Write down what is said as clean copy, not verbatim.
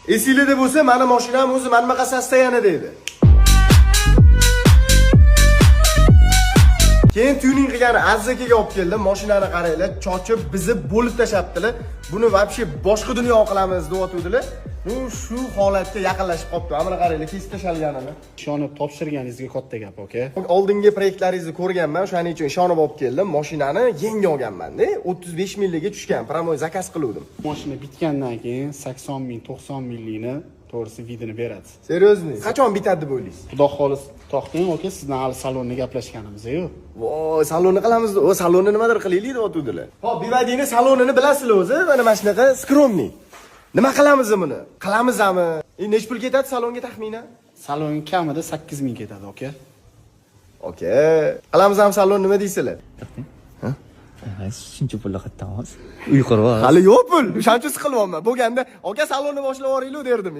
Esingizda bo'lsa, mani mashinam o'zi mana bunaqa sostoyanida edi. Keyin tuning qilgani azzakiga olib keldim, mashinani qaranglar, chochib, bizib bo'lib tashabdilar. Buni вообще boshqa dunyo qilamiz deyotgandilar. Shu holatga yaqinlashib qopti. Mana qaranglar, kesib tashalganini. Ishonib topshirganinizga katta gap, aka. Oldingi proyektlaringizni ko'rganman, shuning uchun ishonib olib keldim. Mashinani yangi olganman-da, 35 milliga tushgan, promoy zakaz qiluvdim. Mashina bitgandan keyin 80 ming, 90 millingni to'g'risi vidini beradi. Seryozni? Qachon bitadi deb o'ylaysiz? Xudo xolis to'xtang, aka, sizdan hali salonni gaplashganimiz-ku. Voy, salonni qilamiz. O salonni nimadir qilaylik deyotgandilar. Hop, Bivadini salonini bilasizlar o'zi, mana mana shunaqa skromniy. Nima qilamiz buni? Qilamizmi? Nech pul ketadi salonga taxminan? Salon kamida 8 ming ketadi, aka. Oka. Qilamizmi salon, nima deysizlar? Shuncha pulga qaytamiz. Uy qurib. Hali yo'q pul. O'shancha siqilyapman. Bo'lganda, aka salonni boshlab yuboringlar derdim,